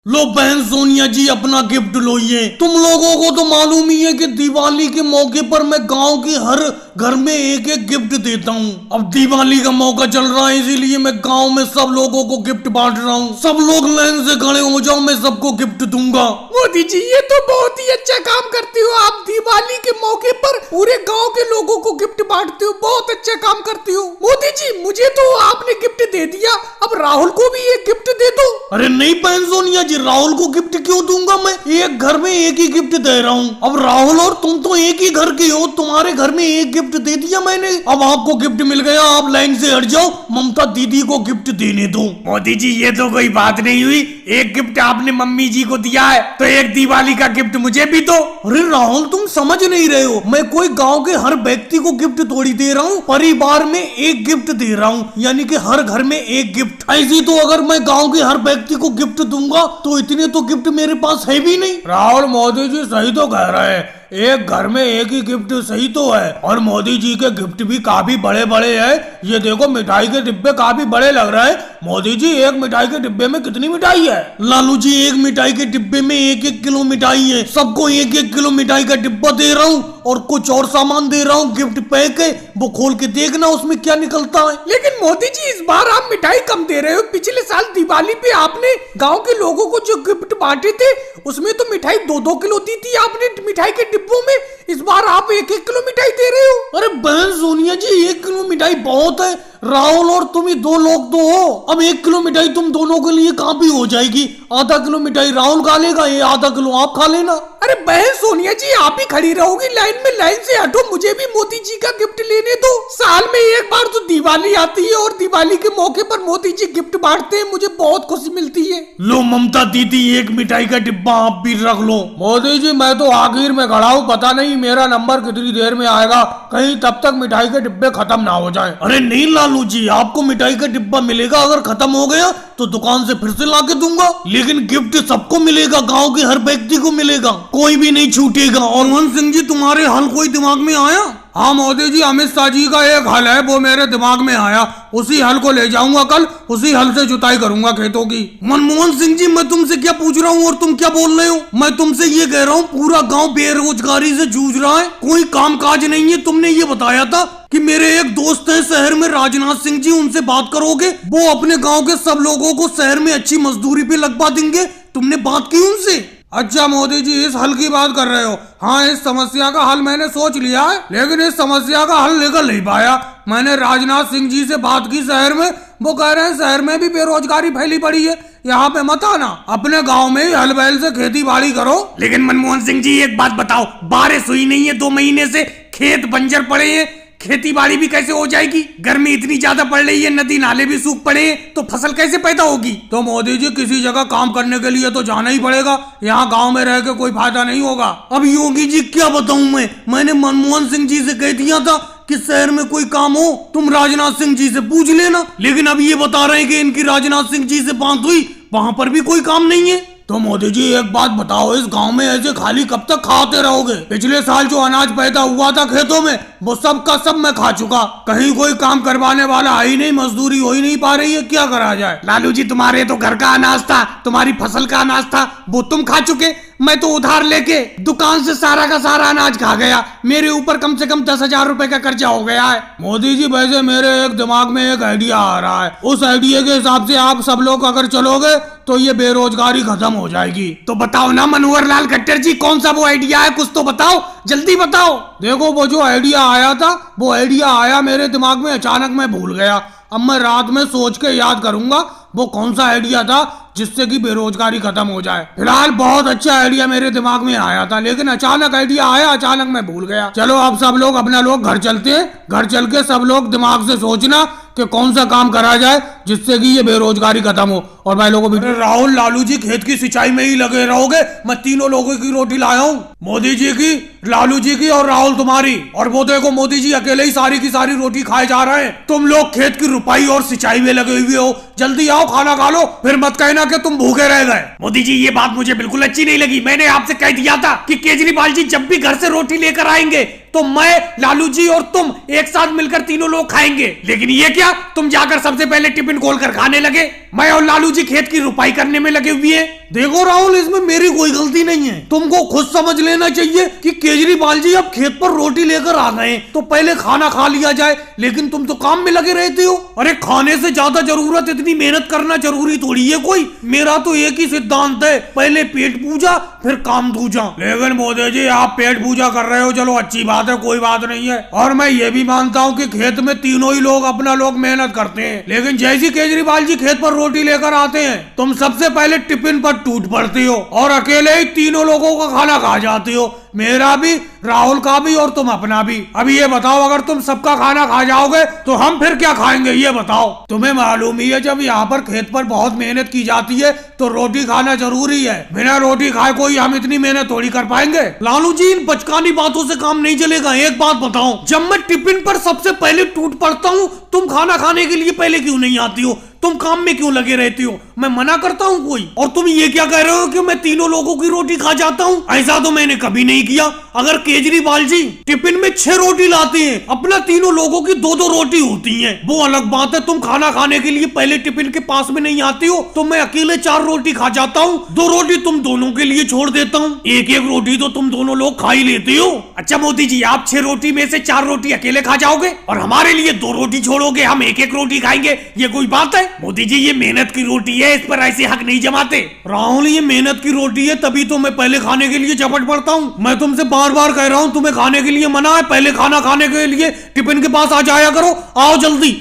लो बहन सोनिया जी अपना गिफ्ट लो। ये तुम लोगों को तो मालूम ही है कि दिवाली के मौके पर मैं गांव की हर घर में एक एक गिफ्ट देता हूँ। अब दिवाली का मौका चल रहा है इसीलिए मैं गांव में सब लोगों को गिफ्ट बांट रहा हूँ। सब लोग लाइन से खड़े हो जाओ, मैं सबको गिफ्ट दूंगा। मोदी जी ये तो बहुत ही अच्छा काम करते हो आप। दिवाली के मौके पर पूरे गांव के लोगों को गिफ्ट बांटते हो, बहुत अच्छा काम करते हो। मोदी जी मुझे तो आपने गिफ्ट दे दिया, अब राहुल को भी एक गिफ्ट दे दो। अरे नहीं बहन सोनिया जी, राहुल को गिफ्ट क्यों दूंगा? मैं एक घर में एक ही गिफ्ट दे रहा हूँ। अब राहुल और तुम तो एक ही घर के हो, तुम्हारे घर में एक गिफ्ट दे दिया मैंने, अब आपको गिफ्ट मिल गया। आप लाइन से हट जाओ, ममता दीदी को गिफ्ट देने दो। मोदी जी ये तो कोई बात नहीं हुई, एक गिफ्ट आपने मम्मी जी को दिया है तो एक दिवाली का गिफ्ट मुझे भी दो। अरे राहुल तुम समझ नहीं रहे हो, मैं कोई गांव के हर व्यक्ति को गिफ्ट थोड़ी दे रहा हूँ, परिवार में एक गिफ्ट दे रहा हूँ, यानी कि हर घर में एक गिफ्ट। ऐसी तो अगर मैं गांव के हर व्यक्ति को गिफ्ट दूंगा तो इतने तो गिफ्ट मेरे पास है भी नहीं। राहुल मोदी जी सही तो कह रहे हैं, एक घर में एक ही गिफ्ट सही तो है। और मोदी जी के गिफ्ट भी काफी बड़े बड़े हैं। ये देखो मिठाई के डिब्बे काफी बड़े लग रहे हैं। मोदी जी एक मिठाई के डिब्बे में कितनी मिठाई है? लालू जी एक मिठाई के डिब्बे में 1-1 किलो मिठाई है। सबको 1-1 किलो मिठाई का डिब्बा दे रहा हूँ और कुछ और सामान दे रहा हूँ गिफ्ट पैक है, वो खोल के देखना उसमें क्या निकलता है। लेकिन मोदी जी इस बार आप मिठाई कम दे रहे हो। पिछले साल दिवाली पे आपने गाँव के लोगों को जो गिफ्ट बांटे थे उसमें तो मिठाई 2-2 किलो दी थी आपने मिठाई के डिब्बों में। इस बार आप 1-1 किलो मिठाई दे रहे हो। अरे बहन सोनिया जी 1 किलो मिठाई बहुत है, राहुल और तुम ही 2 लोग तो हो। अब 1 किलो मिठाई तुम दोनों के लिए कहाँ भी हो जाएगी। आधा किलो मिठाई राहुल खा लेगा, ये आधा किलो आप खा लेना। अरे बहन सोनिया जी आप ही खड़ी रहोगी लाइन में, लाइन से हटो, मुझे भी मोदी जी का गिफ्ट लेने दो। साल में एक बार तो दिवाली आती है और दिवाली के मौके पर मोदी जी गिफ्ट बांटते हैं, मुझे बहुत खुशी मिलती है। लो ममता दीदी एक मिठाई का डिब्बा आप भी रख लो। मोदी जी मैं तो आखिर में खड़ा हूँ, पता नहीं मेरा नंबर कितनी देर में आएगा, कहीं तब तक मिठाई के डिब्बे खत्म ना हो जाए। अरे नहीं लालू जी आपको मिठाई का डिब्बा मिलेगा, अगर खत्म हो गया तो दुकान से फिर से ला के दूंगा, लेकिन गिफ्ट सबको मिलेगा, गांव के हर व्यक्ति को मिलेगा, कोई भी नहीं छूटेगा। और मोहन सिंह जी तुम्हारे हल कोई दिमाग में आया? हाँ मोदी जी अमित शाह जी का एक हल है, वो मेरे दिमाग में आया, उसी हल को ले जाऊंगा कल, उसी हल से जुताई करूंगा खेतों की। मनमोहन सिंह जी मैं तुमसे क्या पूछ रहा हूँ और तुम क्या बोल रहे हो? मैं तुमसे ये कह रहा हूँ पूरा गांव बेरोजगारी से जूझ रहा है, कोई काम काज नहीं है। तुमने ये बताया था कि मेरे एक दोस्त हैं शहर में राजनाथ सिंह जी, उनसे बात करोगे, वो अपने गाँव के सब लोगों को शहर में अच्छी मजदूरी पे लगवा देंगे। तुमने बात की उनसे? अच्छा मोदी जी इस हल की बात कर रहे हो? हाँ इस समस्या का हल मैंने सोच लिया है, लेकिन इस समस्या का हल निकल नहीं पाया। मैंने राजनाथ सिंह जी से बात की शहर में, वो कह रहे हैं शहर में भी बेरोजगारी फैली पड़ी है, यहाँ पे मत आना, अपने गांव में ही हल बैल से खेती बाड़ी करो। लेकिन मनमोहन सिंह जी एक बात बताओ, बारिश हुई नहीं है 2 महीने से, खेत बंजर पड़े हैं, खेती बाड़ी भी कैसे हो जाएगी? गर्मी इतनी ज्यादा पड़ रही है, नदी नाले भी सूख पड़े हैं, तो फसल कैसे पैदा होगी? तो मोदी जी किसी जगह काम करने के लिए तो जाना ही पड़ेगा, यहाँ गांव में रह के कोई फायदा नहीं होगा। अब योगी जी क्या बताऊं मैंने मनमोहन सिंह जी से कह दिया था कि शहर में कोई काम हो तुम राजनाथ सिंह जी से पूछ लेना, लेकिन अब ये बता रहे हैं कि इनकी राजनाथ सिंह जी से बात हुई, वहां पर भी कोई काम नहीं है। तो मोदी जी एक बात बताओ, इस गांव में ऐसे खाली कब तक खाते रहोगे? पिछले साल जो अनाज पैदा हुआ था खेतों में वो सब का सब मैं खा चुका, कहीं कोई काम करवाने वाला है ही नहीं, मजदूरी हो ही नहीं पा रही है, क्या करा जाए? लालू जी तुम्हारे तो घर का अनाज था, तुम्हारी फसल का अनाज था, वो तुम खा चुके, मैं तो उधार लेके दुकान से सारा का सारा अनाज खा गया, मेरे ऊपर कम से कम 10,000 रुपए का कर्जा हो गया है। मोदी जी वैसे मेरे एक दिमाग में एक आइडिया आ रहा है, उस आइडिया के हिसाब से आप सब लोग अगर चलोगे तो ये बेरोजगारी खत्म हो जाएगी। तो बताओ ना मनोहर लाल खट्टर जी, कौन सा वो आइडिया है, कुछ तो बताओ, जल्दी बताओ। देखो वो जो आइडिया आया था, वो आइडिया आया मेरे दिमाग में, अचानक मैं भूल गया, अब मैं रात में सोच के याद करूंगा वो कौन सा आइडिया था जिससे कि बेरोजगारी खत्म हो जाए। फिलहाल बहुत अच्छा आइडिया मेरे दिमाग में आया था, लेकिन अचानक आइडिया आया, अचानक मैं भूल गया। चलो अब सब लोग अपना लोग घर चलते हैं, घर चल के सब लोग दिमाग से सोचना कि कौन सा काम करा जाए जिससे कि ये बेरोजगारी खत्म हो। और भाई लोगों राहुल लालू जी खेत की सिंचाई में ही लगे रहोगे, मैं तीनों लोगों की रोटी लाया हूँ। मोदी जी की, लालू जी की और राहुल तुम्हारी। और वो देखो मोदी जी अकेले ही सारी की सारी रोटी खाए जा रहे हैं। तुम लोग खेत की रुपाई और सिंचाई में लगे हुए हो। जल्दी आओ खाना खा लो, फिर मत कहना कि तुम भूखे रह गए। मोदी जी ये बात मुझे बिल्कुल अच्छी नहीं लगी। मैंने आपसे कह दिया था कि केजरीवाल जी जब भी घर से रोटी लेकर आएंगे तो मैं, लालू जी और तुम एक साथ मिलकर तीनों लोग खाएंगे। लेकिन ये क्या, तुम जाकर सबसे पहले टिफिन खोलकर खाने लगे। मैं और लालू जी खेत की रुपाई करने में लगे हुए हैं। देखो राहुल, इसमें मेरी कोई गलती नहीं है। तुमको खुद समझ लेना चाहिए कि केजरीवाल जी अब खेत पर रोटी लेकर आ गए तो पहले खाना खा लिया जाए। लेकिन तुम तो काम में लगे रहते हो। अरे खाने से ज्यादा जरूरत इतनी मेहनत करना जरूरी थोड़ी है कोई। मेरा तो एक ही सिद्धांत है, पहले पेट पूजा फिर काम दूजा। लेकिन मोदी जी आप पेट पूजा कर रहे हो, चलो अच्छी बात है, कोई बात नहीं है। और मैं ये भी मानता हूँ कि खेत में तीनों ही लोग अपना लोग मेहनत करते हैं। लेकिन जैसे केजरीवाल जी खेत पर रोटी लेकर आते हैं, तुम सबसे पहले टिफिन पर टूट पड़ती हो और अकेले ही तीनों लोगों का खाना खा जाती हो। मेरा भी, राहुल का भी और तुम अपना भी। अभी ये बताओ, अगर तुम सबका खाना खा जाओगे तो हम फिर क्या खाएंगे ये बताओ। तुम्हें मालूम ही है जब यहाँ पर खेत पर बहुत मेहनत की जाती है तो रोटी खाना जरूरी है। बिना रोटी खाए कोई हम इतनी मेहनत थोड़ी कर पाएंगे। लालू जी इन बचकानी बातों से काम नहीं चलेगा। एक बात बताओ, जब मैं टिफिन पर सबसे पहले टूट पड़ता हूँ, तुम खाना खाने के लिए पहले क्यों नहीं आती हो? तुम काम में क्यों लगे रहती हो? मैं मना करता हूँ कोई? और तुम ये क्या कह रहे हो कि मैं तीनों लोगों की रोटी खा जाता हूँ? ऐसा तो मैंने कभी नहीं किया। अगर केजरीवाल जी टिफिन में 6 रोटी लाते हैं, अपना तीनों लोगों की 2-2 रोटी होती है, वो अलग बात है। तुम खाना खाने के लिए पहले टिफिन के पास में नहीं आती हो तो मैं अकेले 4 रोटी खा जाता हूँ। 2 रोटी तुम दोनों के लिए छोड़ देता हूँ, एक रोटी तो तुम दोनों लोग खा ही लेते हो। अच्छा मोदी जी, आप 6 रोटी में से 4 रोटी अकेले खा जाओगे और हमारे लिए 2 रोटी छोड़ोगे, हम 1-1 रोटी खाएंगे, ये कोई बात है? मोदी जी ये मेहनत की रोटी है, इस पर ऐसे हक नहीं जमाते। राहुल ये मेहनत की रोटी है, तभी तो मैं पहले खाने के लिए झपट पड़ता हूँ। मैं तुमसे बार बार कह रहा हूँ, तुम्हें खाने के लिए मना है, पहले खाना खाने के लिए टिफिन के पास आ जाया करो। आओ जल्दी।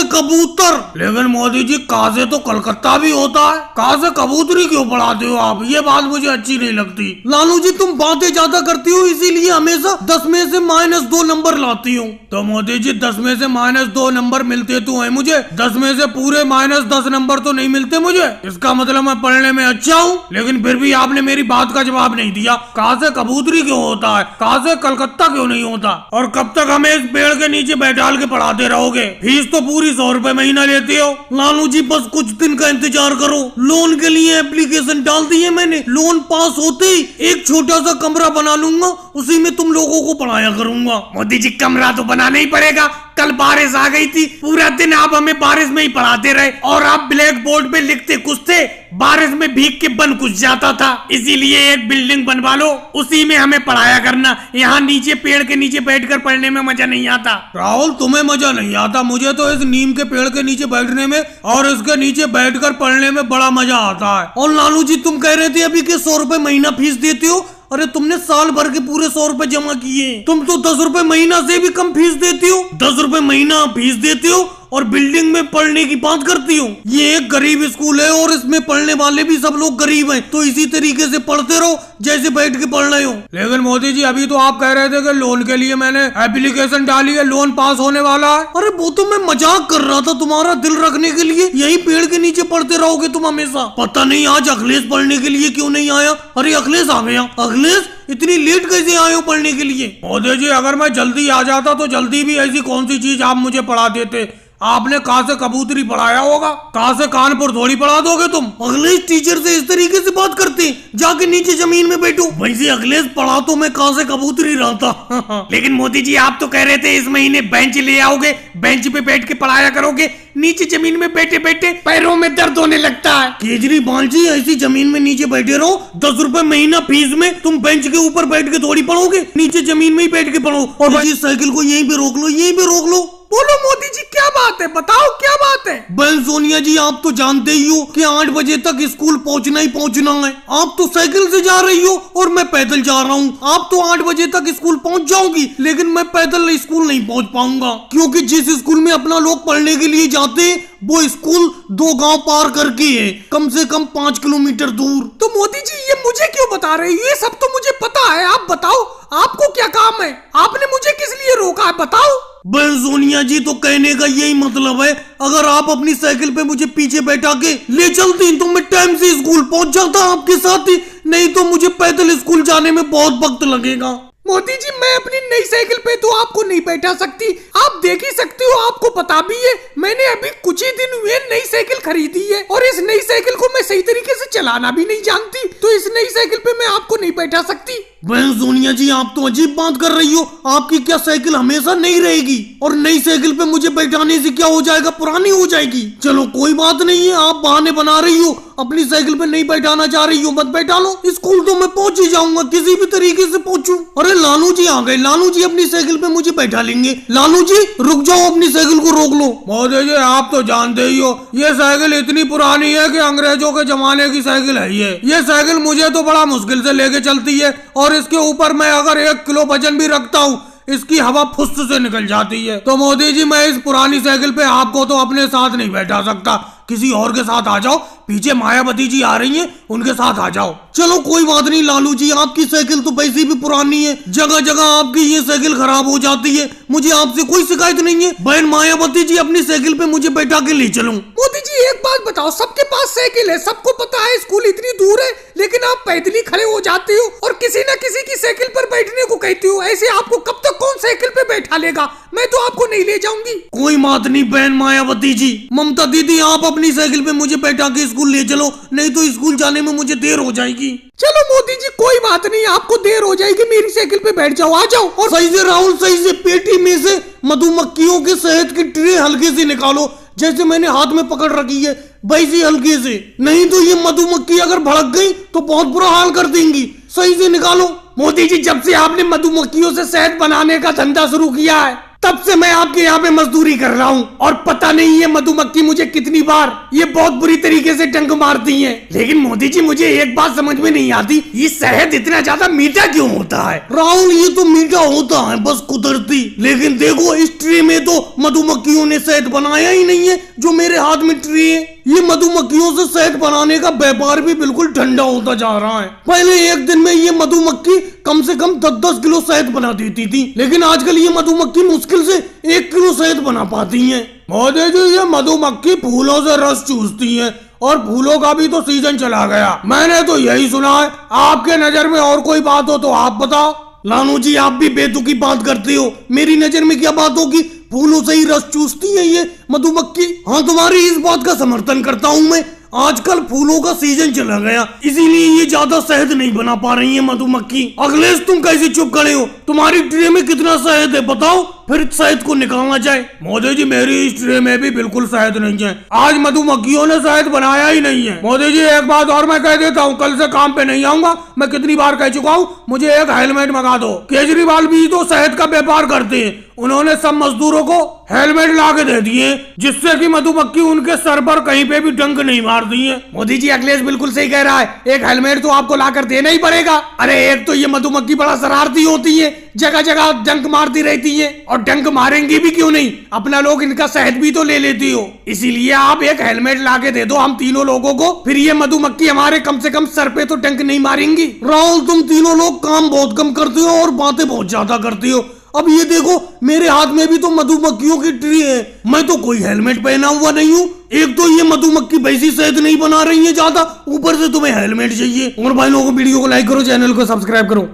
कबूतर। लेकिन मोदी जी काजे तो कलकत्ता भी होता है, काजे कबूतरी क्यों पढ़ाते हो आप? ये बात मुझे अच्छी नहीं लगती। लालू जी तुम बातें ज्यादा करती हो, इसीलिए हमेशा 10 में से -2 नंबर लाती हूँ। तो मोदी जी 10 में से -2 नंबर मिलते तो है मुझे, 10 में से पूरे -10 नंबर तो नहीं मिलते मुझे। इसका मतलब मैं पढ़ने में अच्छा हूँ। लेकिन फिर भी आपने मेरी बात का जवाब नहीं दिया। कहाँ से कबूतरी क्यों होता है, कहाँ से कलकत्ता क्यों नहीं होता? और कब तक हमें इस पेड़ के नीचे बैठाल के पढ़ाते रहोगे? फीस तो पूरी 100 रुपए महीना लेते हो। लालू जी बस कुछ दिन का इंतजार करो, लोन के लिए एप्लीकेशन डाल दी है मैंने। लोन पास होते ही एक छोटा सा कमरा बना लूंगा, उसी में तुम लोगों को पढ़ाया करूंगा। मोदी जी कमरा तो बनाना ही पड़ेगा। कल बारिश आ गई थी, पूरा दिन आप हमें बारिश में ही पढ़ाते रहे और आप ब्लैक बोर्ड पे लिखते कुछ थे, बारिश में भीग के बन कुछ जाता था। इसीलिए एक बिल्डिंग बनवा लो, उसी में हमें पढ़ाया करना। यहाँ नीचे पेड़ के नीचे बैठकर पढ़ने में मजा नहीं आता। राहुल तुम्हें मजा नहीं आता, मुझे तो इस नीम के पेड़ के नीचे बैठने में और इसके नीचे बैठकर पढ़ने में बड़ा मजा आता है। और लालू जी तुम कह रहे थे अभी के 100 रुपए महीना फीस देते हो। अरे तुमने साल भर के पूरे 100 रुपए जमा किए, तुम तो 10 रुपए महीना से भी कम फीस देती हो। 10 रुपए महीना फीस देते हो और बिल्डिंग में पढ़ने की बात करती हो। ये एक गरीब स्कूल है और इसमें पढ़ने वाले भी सब लोग गरीब हैं, तो इसी तरीके से पढ़ते रहो जैसे बैठ के पढ़ रहे हो। लेकिन मोदी जी अभी तो आप कह रहे थे कि लोन के लिए मैंने एप्लीकेशन डाली है, लोन पास होने वाला है। अरे वो तो मैं मजाक कर रहा था, तुम्हारा दिल रखने के लिए। यही पेड़ के नीचे पढ़ते रहोगे तुम हमेशा। पता नहीं आज अखिलेश पढ़ने के लिए क्यों नहीं आया। अरे अखिलेश आ गया। अखिलेश इतनी लेट कैसे आए हो पढ़ने के लिए? मोदी जी अगर मैं जल्दी आ जाता तो जल्दी भी ऐसी कौन सी चीज आप मुझे पढ़ा देते। आपने कहाँ से कबूतरी पढ़ाया होगा, कहाँ से कानपुर थोड़ी पढ़ा दोगे तुम। अखिलेश टीचर से इस तरीके से बात करते, जाके नीचे जमीन में बैठो। वैसे अखिलेश पढ़ा तो मैं कहाँ से कबूतरी रहा था। लेकिन मोदी जी आप तो कह रहे थे इस महीने बेंच ले आओगे, बेंच पे बैठ के पढ़ाया करोगे। नीचे जमीन में बैठे बैठे पैरों में दर्द होने लगता है। केजरीवाल जी ऐसी जमीन में नीचे बैठे रहो, 10 रुपए महीना फीस में तुम बेंच के ऊपर बैठ के थोड़ी पढ़ोगे, नीचे जमीन में ही बैठ के पढ़ो। और साइकिल को यहीं पे रोक लो, यहीं पे रोक लो। बोलो मोदी जी क्या बात है, बताओ क्या बात है। बहन सोनिया जी आप तो जानते ही हो कि 8 बजे तक स्कूल पहुंचना ही पहुंचना है। आप तो साइकिल से जा रही हो और मैं पैदल जा रहा हूँ। आप तो 8 बजे तक स्कूल पहुंच जाओगी, लेकिन मैं पैदल स्कूल नहीं पहुंच पाऊंगा, क्योंकि जिस स्कूल में अपना लोग पढ़ने के लिए जाते हैं वो स्कूल 2 गांव पार करके है, कम से कम 5 किलोमीटर दूर। तो मोदी जी ये मुझे क्यों बता रहे हो? ये सब तो मुझे पता है, आप बताओ आपको क्या काम है, आपने मुझे किस लिए रोका है बताओ। बहन सोनिया जी तो कहने का यही मतलब है, अगर आप अपनी साइकिल पे मुझे पीछे बैठा के ले चलती तो मैं टाइम से स्कूल पहुंच जाता आपके साथ ही। नहीं तो मुझे पैदल स्कूल जाने में बहुत वक्त लगेगा। मोदी जी मैं अपनी नई साइकिल पे तो आपको नहीं बैठा सकती, आप देख ही सकते हो, आपको पता भी है मैंने अभी कुछ ही दिन हुए नई साइकिल खरीदी है और इस नई साइकिल को मैं सही तरीके से चलाना भी नहीं जानती, तो इस नई साइकिल पे मैं आपको नहीं बैठा सकती। बहन सोनिया जी आप तो अजीब बात कर रही हो, आपकी क्या साइकिल हमेशा नहीं रहेगी और नई साइकिल पे मुझे बैठाने से क्या हो जाएगा, पुरानी हो जाएगी। चलो कोई बात नहीं है, आप बहाने बना रही हो, अपनी साइकिल पे नहीं बैठाना चाह रही हो मत बैठा लो, स्कूल तो मैं पहुंच ही जाऊंगा किसी भी तरीके से पहुंचूं। अरे लालू जी आ गए, लालू जी अपनी साइकिल पे मुझे बैठा लेंगे। लालू जी रुक जाओ, अपनी साइकिल को रोक लो। मोदी जी आप तो जानते ही हो ये साइकिल इतनी पुरानी है कि अंग्रेजों के जमाने की साइकिल है ये साइकिल मुझे तो बड़ा मुश्किल से लेके चलती है और इसके ऊपर मैं अगर 1 किलो वजन भी रखता हूँ इसकी हवा फुस से निकल जाती है। तो मोदी जी मैं इस पुरानी साइकिल पे आपको तो अपने साथ नहीं बैठा सकता, किसी और के साथ आ जाओ, पीछे मायावती जी आ रही हैं उनके साथ आ जाओ। चलो कोई बात नहीं लालू जी, आपकी साइकिल तो वैसे भी पुरानी है, जगह जगह आपकी ये साइकिल खराब हो जाती है, मुझे आपसे कोई शिकायत नहीं है। बहन मायावती जी अपनी साइकिल पे मुझे बैठा के ले चलूं। मोदी जी एक बात बताओ, सबके पास साइकिल है, सबको पता है स्कूल इतनी दूर है, लेकिन आप पैदल ही खड़े हो जाते हो और किसी न किसी की साइकिल पर बैठने को कहते हो। ऐसे आपको कब तक कौन साइकिल पे बैठा लेगा, मैं तो आपको नहीं ले जाऊंगी। कोई बात नहीं बहन मायावती जी, ममता दीदी आप अपनी साइकिल पे मुझे बैठा के स्कूल ले चलो, नहीं तो स्कूल जाने में मुझे देर हो जाएगी। चलो मोदी जी कोई बात नहीं, आपको देर हो जाएगी, मेरी साइकिल पे बैठ जाओ, आ जाओ। और सही से राहुल, सही से पेटी में से मधुमक्खियों के शहद की ट्रे हल्के से निकालो, जैसे मैंने हाथ में पकड़ रखी है वैसे हल्के से, नहीं तो ये मधुमक्खी अगर भड़क गई तो बहुत बुरा हाल कर देंगी। सही से निकालो। मोदी जी जब से आपने मधुमक्खियों से शहद बनाने का धंधा शुरू किया है तब से मैं आपके यहाँ पे मजदूरी कर रहा हूँ और पता नहीं ये मधुमक्खी मुझे कितनी बार ये बहुत बुरी तरीके से डंक मारती हैं। लेकिन मोदी जी मुझे एक बात समझ में नहीं आती, ये शहद इतना ज्यादा मीठा क्यों होता है? राहुल ये तो मीठा होता है बस कुदरती, लेकिन देखो इस ट्रे में तो मधुमक्खियों ने शहद बनाया ही नहीं है, जो मेरे हाथ में ट्रे है ये मधुमक्खियों से शहद बनाने का व्यापार भी बिल्कुल ठंडा होता जा रहा है। पहले एक दिन में ये मधुमक्खी कम से कम 10-10 किलो शहद बना देती थी, लेकिन आजकल ये मधुमक्खी मुश्किल से 1 किलो शहद बना पाती है। मोदी जी ये मधुमक्खी फूलों से रस चूसती है और फूलों का भी तो सीजन चला गया, मैंने तो यही सुना है, आपके नजर में और कोई बात हो तो आप बताओ। लालू जी आप भी बेतुकी बात करते हो, मेरी नजर में क्या बात होगी, फूलों से ही रस चूसती है ये मधुमक्खी। हाँ तुम्हारी इस बात का समर्थन करता हूँ मैं, आजकल फूलों का सीजन चला गया इसीलिए ये ज्यादा शहद नहीं बना पा रही है मधुमक्खी। अखिलेश तुम कैसे चुप खड़े हो, तुम्हारी ट्रे में कितना शहद है बताओ, फिर शहद को निकालना चाहे। मोदी जी मेरी इस ट्रे में भी बिल्कुल शहद नहीं है, आज मधुमक्खियों ने शहद बनाया ही नहीं है। मोदी जी एक बात और मैं कह देता हूँ, कल से काम पे नहीं आऊंगा, मैं कितनी बार कह चुका हूँ, मुझे एक हेलमेट मंगा दो। केजरीवाल भी तो शहद का व्यापार करते हैं, उन्होंने सब मजदूरों को हेलमेट ला के दे दिए जिससे कि मधुमक्खी उनके सर पर कहीं पे भी डंक नहीं मार दी है। मोदी जी अखिलेश बिल्कुल सही कह रहा है, एक हेलमेट तो आपको लाकर देना ही पड़ेगा। अरे एक तो ये मधुमक्खी बड़ा शरारती होती है, जगह जगह डंक मारती रहती है, और डंक मारेंगी भी क्यों नहीं, अपना लोग इनका शहद भी तो ले लेती हो, इसीलिए आप एक हेलमेट ला के दे दो हम तीनों लोगों को, फिर ये मधुमक्खी हमारे कम से कम सर पे तो डंक नहीं मारेंगी। राहुल तुम तीनों लोग काम बहुत कम करते हो और बातें बहुत ज्यादा करते हो। अब ये देखो मेरे हाथ में भी तो मधुमक्खियों की ट्रे है, मैं तो कोई हेलमेट पहना हुआ नहीं हूँ। एक तो ये मधुमक्खी वैसी शहद नहीं बना रही है ज्यादा, ऊपर से तुम्हें हेलमेट चाहिए। और भाई लोगों वीडियो को लाइक करो, चैनल को सब्सक्राइब करो।